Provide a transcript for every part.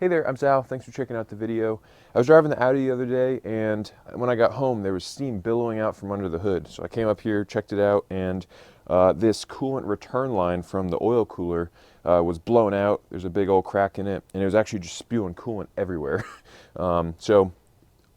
Hey there, I'm Sal. Thanks for checking out the video. I was driving the Audi the other day, and when I got home, there was steam billowing out from under the hood. So I came up here, checked it out, and this coolant return line from the oil cooler was blown out. There's a big old crack in it, and it was actually just spewing coolant everywhere. So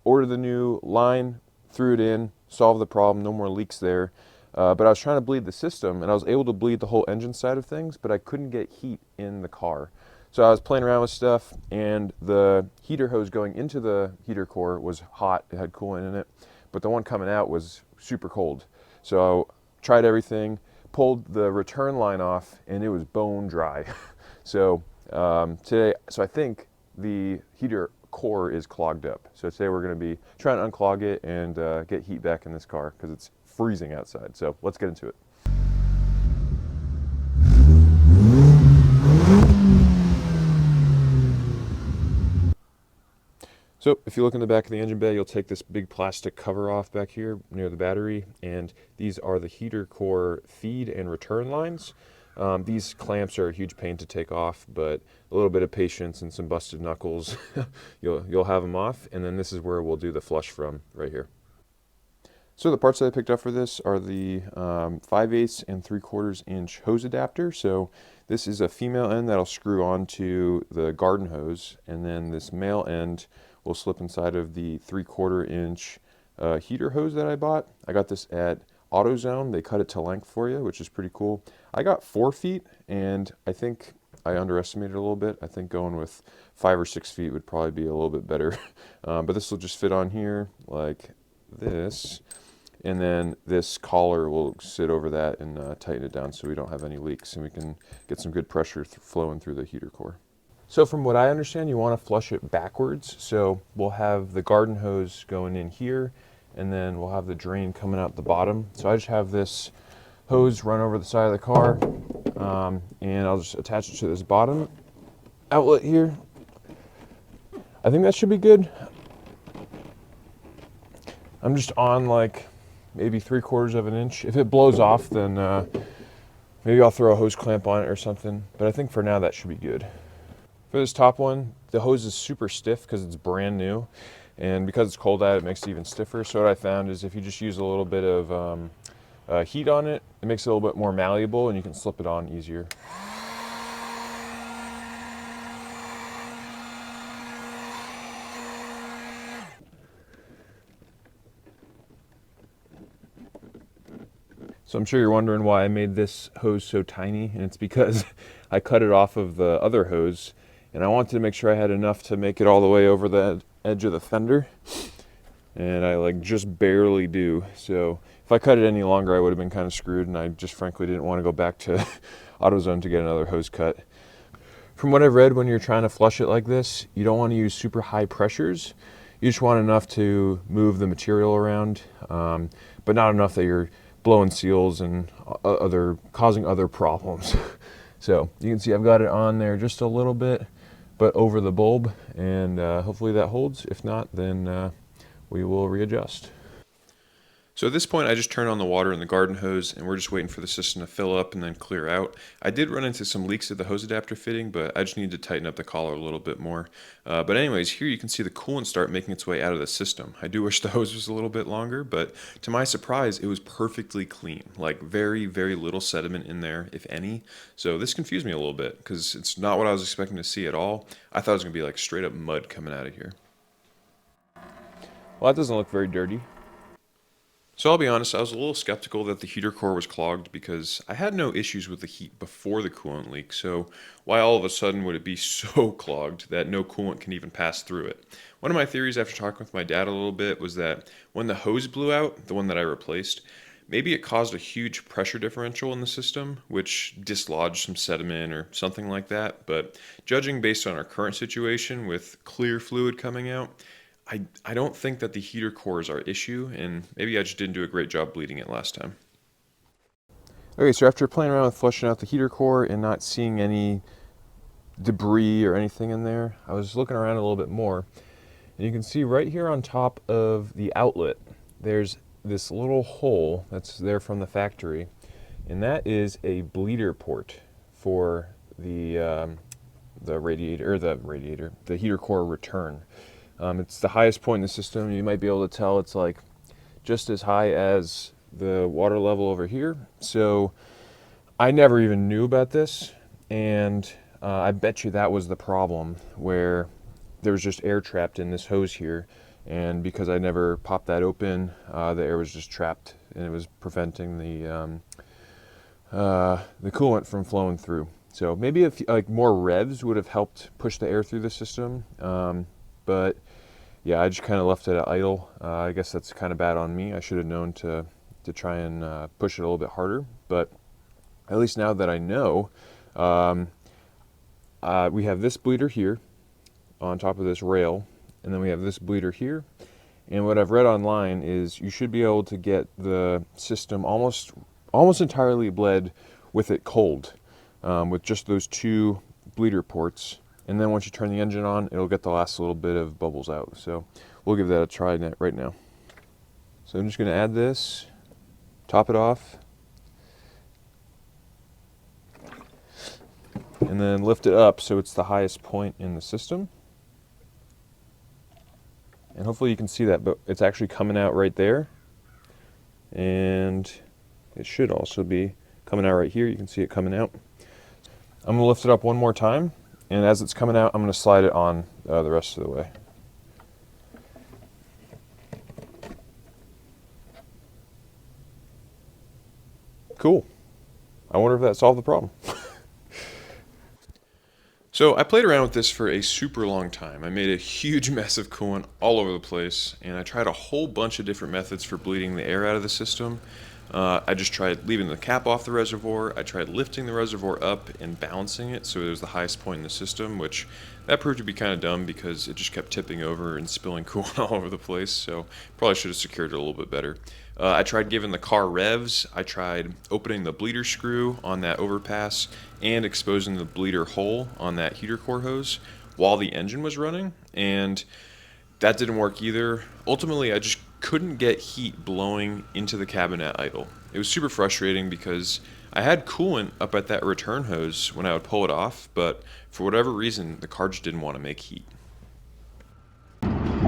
ordered the new line, threw it in, solved the problem, no more leaks there. But I was trying to bleed the system, and I was able to bleed the whole engine side of things, but I couldn't get heat in the car. So I was playing around with stuff, and the heater hose going into the heater core was hot. It had coolant in it, but the one coming out was super cold. So tried everything, pulled the return line off, and it was bone dry. So so I think the heater core is clogged up. So today we're going to be trying to unclog it and get heat back in this car because it's freezing outside. So let's get into it. So if you look in the back of the engine bay, you'll take this big plastic cover off back here near the battery, and these are the heater core feed and return lines. These clamps are a huge pain to take off, but a little bit of patience and some busted knuckles, you'll have them off, and then this is where we'll do the flush from, right here. So the parts that I picked up for this are the 5/8 and 3/4 inch hose adapter. So this is a female end that'll screw onto the garden hose, and then this male end will slip inside of the 3/4 inch heater hose that I bought. I got this at Autozone. They cut it to length for you, which is pretty cool. I got 4 feet, and I think I underestimated a little bit. I think going with 5 or 6 feet would probably be a little bit better. But this will just fit on here like this. And then this collar will sit over that and tighten it down so we don't have any leaks, and we can get some good pressure flowing through the heater core. So from what I understand, you want to flush it backwards. So we'll have the garden hose going in here, and then we'll have the drain coming out the bottom. So I just have this hose run over the side of the car, and I'll just attach it to this bottom outlet here. I think that should be good. I'm just on like maybe 3/4 of an inch. If it blows off, then maybe I'll throw a hose clamp on it or something. But I think for now that should be good. For this top one, the hose is super stiff because it's brand new. And because it's cold out, it makes it even stiffer. So what I found is if you just use a little bit of heat on it, it makes it a little bit more malleable and you can slip it on easier. So I'm sure you're wondering why I made this hose so tiny, and it's because I cut it off of the other hose, and I wanted to make sure I had enough to make it all the way over the edge of the fender, and I like just barely do. So if I cut it any longer, I would have been kind of screwed, and I just frankly didn't want to go back to AutoZone to get another hose cut. From what I've read, when you're trying to flush it like this, you don't want to use super high pressures. You just want enough to move the material around, but not enough that you're blowing seals and causing other problems. So you can see I've got it on there just a little bit, but over the bulb, and hopefully that holds. If not, then we will readjust. So at this point, I just turned on the water in the garden hose, and we're just waiting for the system to fill up and then clear out. I did run into some leaks at the hose adapter fitting, but I just need to tighten up the collar a little bit more. But anyways, here you can see the coolant start making its way out of the system. I do wish the hose was a little bit longer, but to my surprise, it was perfectly clean. Like very, very little sediment in there, if any. So this confused me a little bit, because it's not what I was expecting to see at all. I thought it was going to be like straight up mud coming out of here. Well, that doesn't look very dirty. So I'll be honest, I was a little skeptical that the heater core was clogged because I had no issues with the heat before the coolant leak, so why all of a sudden would it be so clogged that no coolant can even pass through it? One of my theories after talking with my dad a little bit was that when the hose blew out, the one that I replaced, maybe it caused a huge pressure differential in the system, which dislodged some sediment or something like that, but judging based on our current situation with clear fluid coming out, I don't think that the heater core is our issue, and maybe I just didn't do a great job bleeding it last time. Okay, so after playing around with flushing out the heater core and not seeing any debris or anything in there, I was looking around a little bit more, and you can see right here on top of the outlet, there's this little hole that's there from the factory, and that is a bleeder port for the the heater core return. It's the highest point in the system. You might be able to tell it's like just as high as the water level over here. So I never even knew about this, and I bet you that was the problem, where there was just air trapped in this hose here, and because I never popped that open, the air was just trapped, and it was preventing the coolant from flowing through. So maybe if like more revs would have helped push the air through the system, but yeah, I just kind of left it at idle. I guess that's kind of bad on me. I should have known to try and push it a little bit harder, but at least now that I know, we have this bleeder here on top of this rail, and then we have this bleeder here. And what I've read online is you should be able to get the system almost entirely bled with it cold, with just those two bleeder ports. And then once you turn the engine on, it'll get the last little bit of bubbles out. So we'll give that a try right now. So I'm just going to add this, top it off, and then lift it up so it's the highest point in the system. And hopefully you can see that, but it's actually coming out right there. And it should also be coming out right here. You can see it coming out. I'm going to lift it up one more time, and as it's coming out, I'm going to slide it on the rest of the way. Cool. I wonder if that solved the problem. So I played around with this for a super long time. I made a huge mess of coolant all over the place, and I tried a whole bunch of different methods for bleeding the air out of the system. I just tried leaving the cap off the reservoir. I tried lifting the reservoir up and balancing it so it was the highest point in the system, which that proved to be kind of dumb because it just kept tipping over and spilling coolant all over the place, so probably should have secured it a little bit better. I tried giving the car revs. I tried opening the bleeder screw on that overpass and exposing the bleeder hole on that heater core hose while the engine was running, and that didn't work either. Ultimately, I just couldn't get heat blowing into the cabin at idle. It was super frustrating because I had coolant up at that return hose when I would pull it off, but for whatever reason, the car just didn't want to make heat.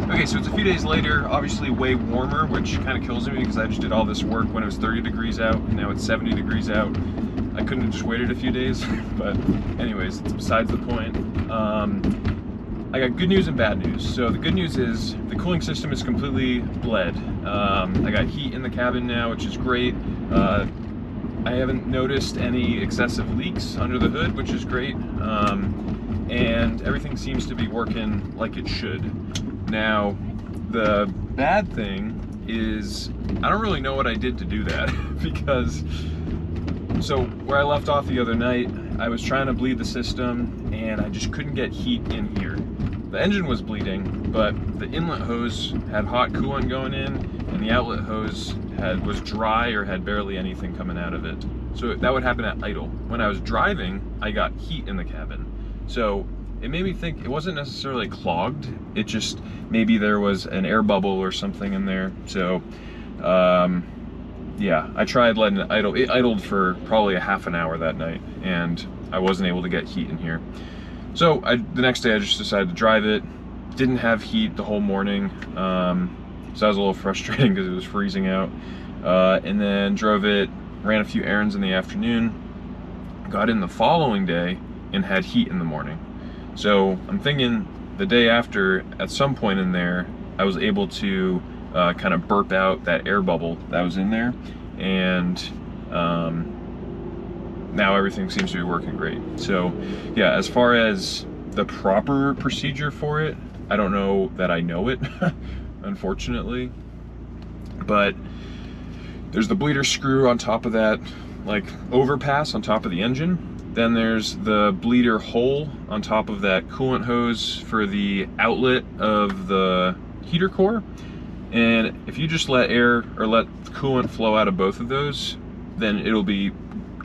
Okay, so it's a few days later, obviously way warmer, which kind of kills me because I just did all this work when it was 30 degrees out, and now it's 70 degrees out. I couldn't have just waited a few days, but anyways, it's besides the point. I got good news and bad news. So the good news is the cooling system is completely bled. I got heat in the cabin now, which is great. I haven't noticed any excessive leaks under the hood, which is great. And everything seems to be working like it should. Now, the bad thing is I don't really know what I did to do that because, so where I left off the other night, I was trying to bleed the system and I just couldn't get heat in here. The engine was bleeding, but the inlet hose had hot coolant going in and the outlet hose was dry or had barely anything coming out of it. So that would happen at idle. When I was driving, I got heat in the cabin. So it made me think it wasn't necessarily clogged, it just, maybe there was an air bubble or something in there. So, yeah, I tried letting it idle. It idled for probably a half an hour that night, and I wasn't able to get heat in here. So the next day I just decided to drive it. Didn't have heat the whole morning, so that was a little frustrating because it was freezing out. And then drove it, ran a few errands in the afternoon, got in the following day, and had heat in the morning. So I'm thinking the day after, at some point in there, I was able to kind of burp out that air bubble that was in there, and now everything seems to be working great. So yeah, as far as the proper procedure for it, I don't know that I know it, unfortunately, but there's the bleeder screw on top of that like overpass on top of the engine. Then there's the bleeder hole on top of that coolant hose for the outlet of the heater core. And if you just let air or let coolant flow out of both of those, then it'll be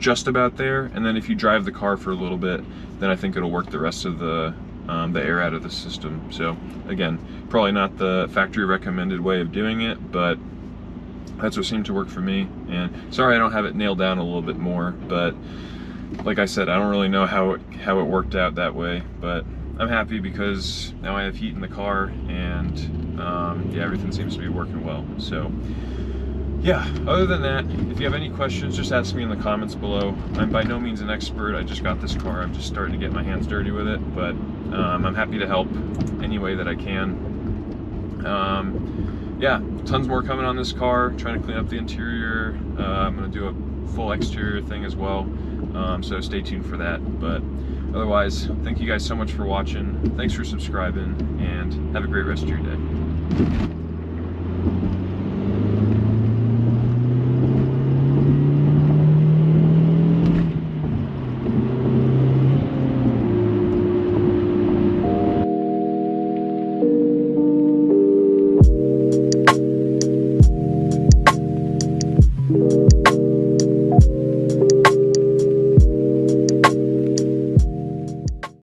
just about there. And then if you drive the car for a little bit, then I think it'll work the rest of the air out of the system. So again, probably not the factory recommended way of doing it, but that's what seemed to work for me. And sorry I don't have it nailed down a little bit more, but like I said, I don't really know how it worked out that way, but I'm happy because now I have heat in the car, and yeah, everything seems to be working well. So yeah, other than that, if you have any questions, just ask me in the comments below. I'm by no means an expert. I just got this car. I'm just starting to get my hands dirty with it, but I'm happy to help any way that I can. Yeah, tons more coming on this car. Trying to clean up the interior. I'm going to do a full exterior thing as well, so stay tuned for that. But otherwise, thank you guys so much for watching. Thanks for subscribing, and have a great rest of your day.